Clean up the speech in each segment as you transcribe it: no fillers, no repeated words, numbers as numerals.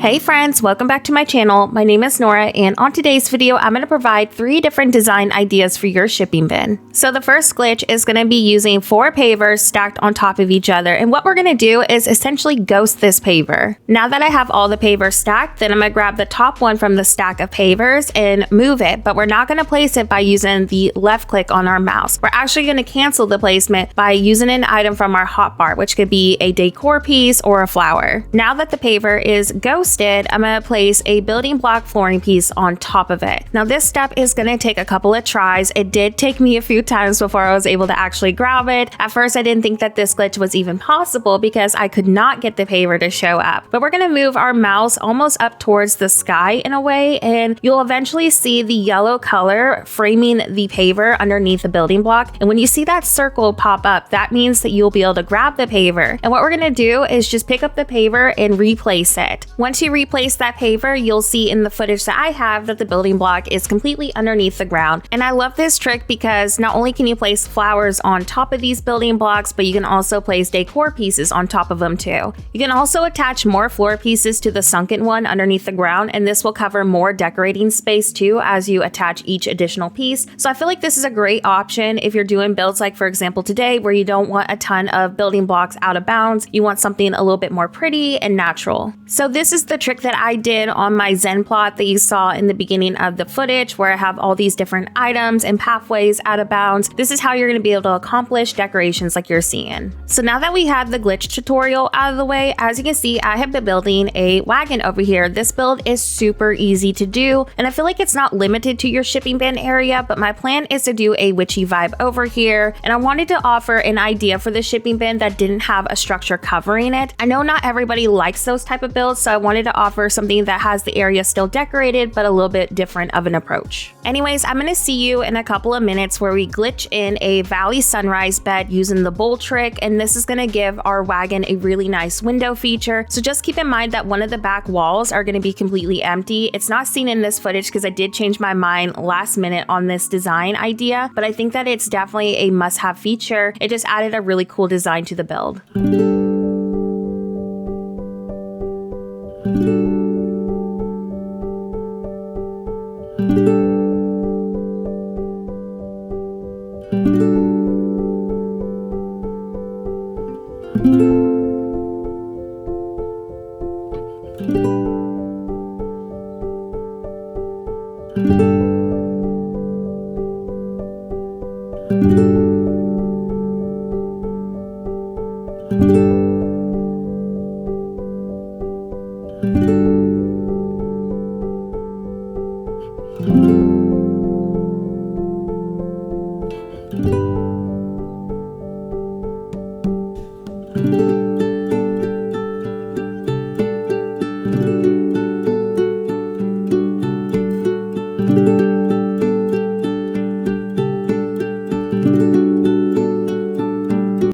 Hey friends, welcome back to my channel. My name is Nora, and on today's video, I'm going to provide 3 different design ideas for your shipping bin. So the first glitch is going to be using 4 pavers stacked on top of each other, and what we're going to do is essentially ghost this paver. Now that I have all the pavers stacked, then I'm going to grab the top one from the stack of pavers and move it, but we're not going to place it by using the left click on our mouse. We're actually going to cancel the placement by using an item from our hotbar, which could be a decor piece or a flower. Now that the paver is ghosted, I'm going to place a building block flooring piece on top of it. Now this step is going to take a couple of tries. It did take me a few times before I was able to actually grab it. At first I didn't think that this glitch was even possible because I could not get the paver to show up. But we're going to move our mouse almost up towards the sky in a way, and you'll eventually see the yellow color framing the paver underneath the building block. And when you see that circle pop up, that means that you'll be able to grab the paver. And what we're going to do is just pick up the paver and replace it. Once you replace that paver, you'll see in the footage that I have that the building block is completely underneath the ground. And I love this trick because not only can you place flowers on top of these building blocks, but you can also place decor pieces on top of them too. You can also attach more floor pieces to the sunken one underneath the ground, and this will cover more decorating space too as you attach each additional piece. So I feel like this is a great option if you're doing builds like, for example, today, where you don't want a ton of building blocks out of bounds. You want something a little bit more pretty and natural. So this is the trick that I did on my Zen plot that you saw in the beginning of the footage, where I have all these different items and pathways out of bounds. This is how you're going to be able to accomplish decorations like you're seeing. So now that we have the glitch tutorial out of the way, as you can see, I have been building a wagon over here. This build is super easy to do, and I feel like it's not limited to your shipping bin area, but my plan is to do a witchy vibe over here, and I wanted to offer an idea for the shipping bin that didn't have a structure covering it. I know not everybody likes those type of builds, so I wanted to offer something that has the area still decorated, but a little bit different of an approach. Anyways, I'm going to see you in a couple of minutes where we glitch in a valley sunrise bed using the bowl trick, and this is going to give our wagon a really nice window feature. So just keep in mind that one of the back walls are going to be completely empty. It's not seen in this footage because I did change my mind last minute on this design idea, but I think that it's definitely a must-have feature. It just added a really cool design to the build.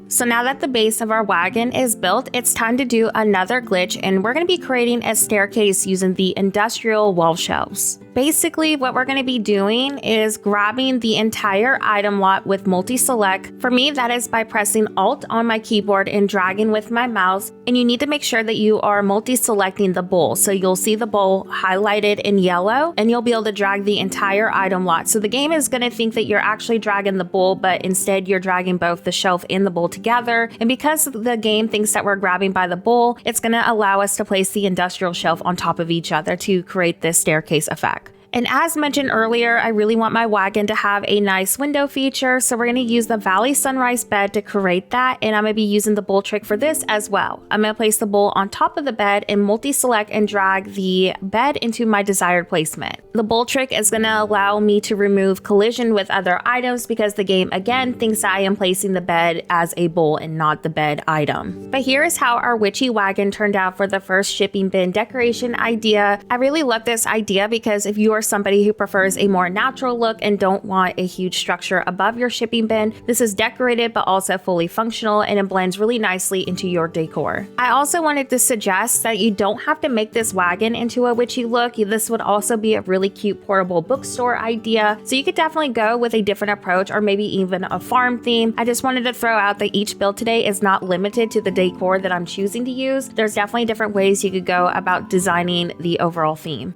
So now that the base of our wagon is built, it's time to do another glitch, and we're going to be creating a staircase using the industrial wall shelves. Basically, what we're going to be doing is grabbing the entire item lot with multi-select. For me, that is by pressing Alt on my keyboard and dragging with my mouse. And you need to make sure that you are multi-selecting the bowl. So you'll see the bowl highlighted in yellow, and you'll be able to drag the entire item lot. So the game is going to think that you're actually dragging the bowl, but instead you're dragging both the shelf and the bowl together. And because the game thinks that we're grabbing by the bowl, it's going to allow us to place the industrial shelf on top of each other to create this staircase effect. And as mentioned earlier, I really want my wagon to have a nice window feature, so we're going to use the valley sunrise bed to create that, and I'm going to be using the bowl trick for this as well. I'm going to place the bowl on top of the bed and multi-select and drag the bed into my desired placement. The bowl trick is going to allow me to remove collision with other items because the game again thinks I am placing the bed as a bowl and not the bed item. But here is how our witchy wagon turned out for the first shipping bin decoration idea. I really love this idea because if you are somebody who prefers a more natural look and don't want a huge structure above your shipping bin, this is decorated but also fully functional, and it blends really nicely into your decor. I also wanted to suggest that you don't have to make this wagon into a witchy look. This would also be a really cute portable bookstore idea, so you could definitely go with a different approach or maybe even a farm theme. I just wanted to throw out that each build today is not limited to the decor that I'm choosing to use. There's definitely different ways you could go about designing the overall theme.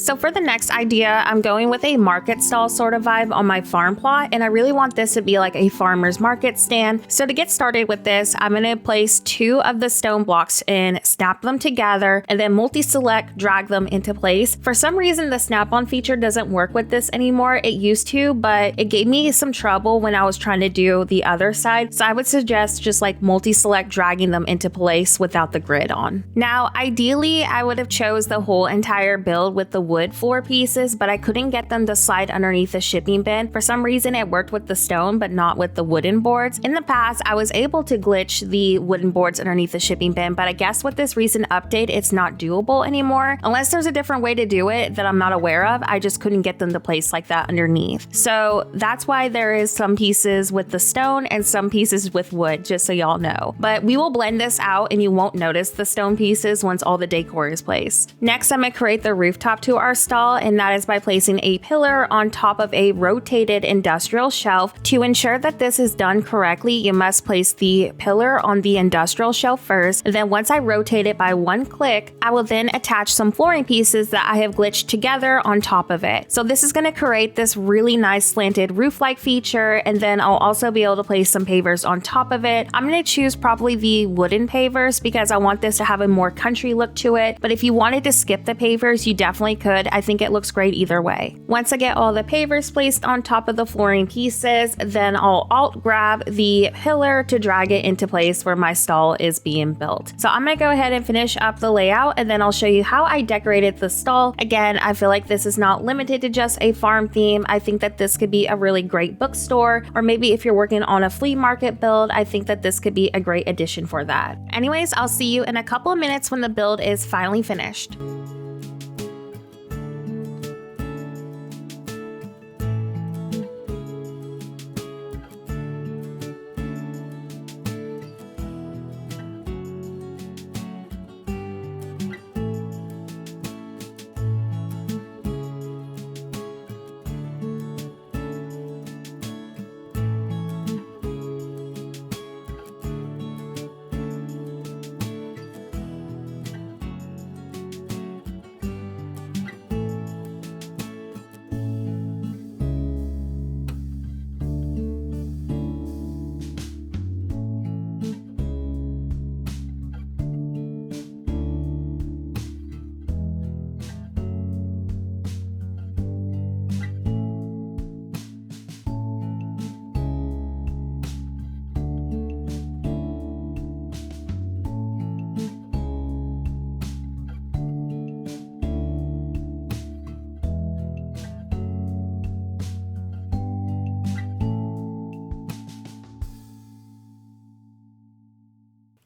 So for the next idea, I'm going with a market stall sort of vibe on my farm plot, and I really want this to be like a farmer's market stand. So to get started with this, I'm going to place 2 of the stone blocks and snap them together, and then multi-select, drag them into place. For some reason, the snap-on feature doesn't work with this anymore. It used to, but it gave me some trouble when I was trying to do the other side. So I would suggest just like multi-select, dragging them into place without the grid on. Now, ideally, I would have chose the whole entire build with the wood floor pieces, but I couldn't get them to slide underneath the shipping bin. For some reason, it worked with the stone, but not with the wooden boards. In the past, I was able to glitch the wooden boards underneath the shipping bin, but I guess with this recent update, it's not doable anymore. Unless there's a different way to do it that I'm not aware of, I just couldn't get them to place like that underneath. So that's why there is some pieces with the stone and some pieces with wood, just so y'all know. But we will blend this out and you won't notice the stone pieces once all the decor is placed. Next, I'm going to create the rooftop to our stall, and that is by placing a pillar on top of a rotated industrial shelf. To ensure that this is done correctly, you must place the pillar on the industrial shelf first, and then once I rotate it by 1 click, I will then attach some flooring pieces that I have glitched together on top of it. So this is going to create this really nice slanted roof-like feature, and then I'll also be able to place some pavers on top of it. I'm going to choose probably the wooden pavers because I want this to have a more country look to it, but if you wanted to skip the pavers, you definitely could. I think it looks great either way. Once I get all the pavers placed on top of the flooring pieces, then I'll alt grab the pillar to drag it into place where my stall is being built. So I'm going to go ahead and finish up the layout, and then I'll show you how I decorated the stall. Again, I feel like this is not limited to just a farm theme. I think that this could be a really great bookstore, or maybe if you're working on a flea market build, I think that this could be a great addition for that. Anyways, I'll see you in a couple of minutes when the build is finally finished.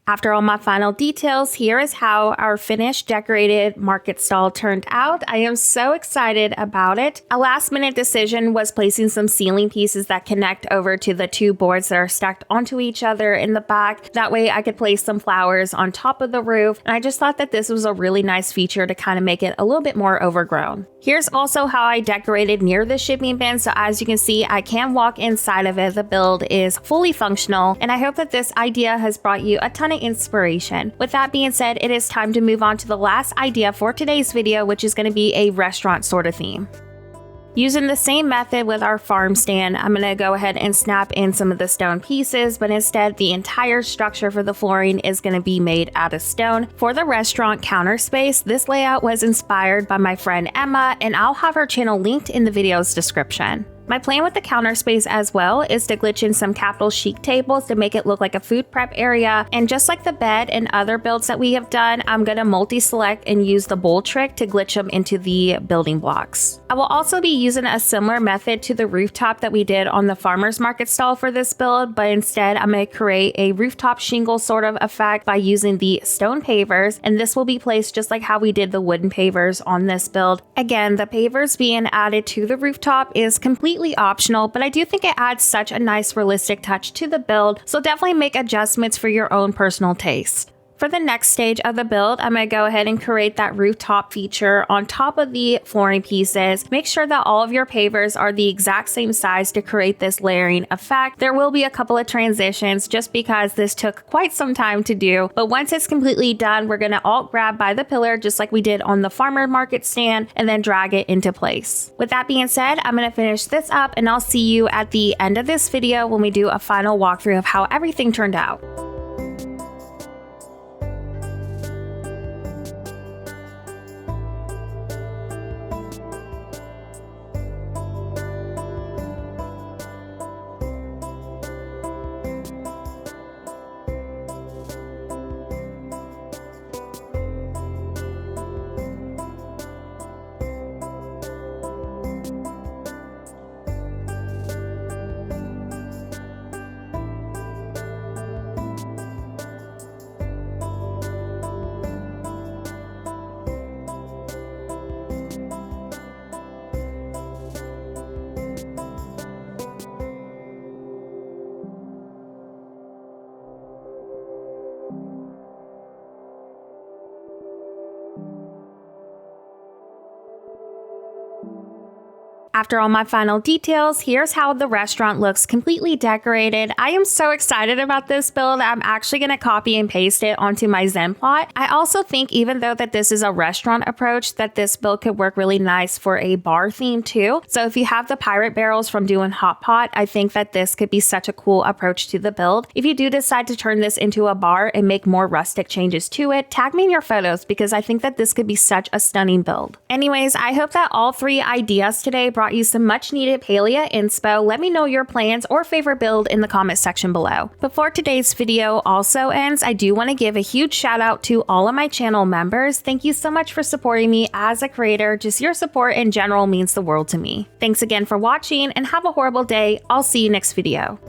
After all my final details, here is how our finished decorated market stall turned out. I am so excited about it. A last minute decision was placing some ceiling pieces that connect over to the 2 boards that are stacked onto each other in the back. That way I could place some flowers on top of the roof. And I just thought that this was a really nice feature to kind of make it a little bit more overgrown. Here's also how I decorated near the shipping bin. So as you can see, I can walk inside of it. The build is fully functional, and I hope that this idea has brought you a ton of inspiration. With that being said, it is time to move on to the last idea for today's video, which is going to be a restaurant sort of theme. Using the same method with our farm stand, I'm going to go ahead and snap in some of the stone pieces, but instead the entire structure for the flooring is going to be made out of stone. For the restaurant counter space, this layout was inspired by my friend Emma, and I'll have her channel linked in the video's description. My plan with the counter space as well is to glitch in some capital chic tables to make it look like a food prep area, and just like the bed and other builds that we have done, I'm going to multi-select and use the bowl trick to glitch them into the building blocks. I will also be using a similar method to the rooftop that we did on the farmer's market stall for this build, but instead I'm going to create a rooftop shingle sort of effect by using the stone pavers, and this will be placed just like how we did the wooden pavers on this build. Again, the pavers being added to the rooftop is completely optional, but I do think it adds such a nice realistic touch to the build, so definitely make adjustments for your own personal taste. For the next stage of the build, I'm going to go ahead and create that rooftop feature on top of the flooring pieces. Make sure that all of your pavers are the exact same size to create this layering effect. There will be a couple of transitions just because this took quite some time to do, but once it's completely done, we're going to alt grab by the pillar just like we did on the farmer market stand and then drag it into place. With that being said, I'm going to finish this up and I'll see you at the end of this video when we do a final walkthrough of how everything turned out. After all my final details, here's how the restaurant looks completely decorated. I am so excited about this build. I'm actually going to copy and paste it onto my Zen plot. I also think even though that this is a restaurant approach, that this build could work really nice for a bar theme too. So if you have the pirate barrels from doing Hot Pot, I think that this could be such a cool approach to the build. If you do decide to turn this into a bar and make more rustic changes to it, tag me in your photos because I think that this could be such a stunning build. Anyways, I hope that all three ideas today brought you some much needed Palia inspo. Let me know your plans or favorite build in the comment section below. Before today's video also ends, I do want to give a huge shout out to all of my channel members. Thank you so much for supporting me as a creator. Just your support in general means the world to me. Thanks again for watching and have a horrible day. I'll see you next video.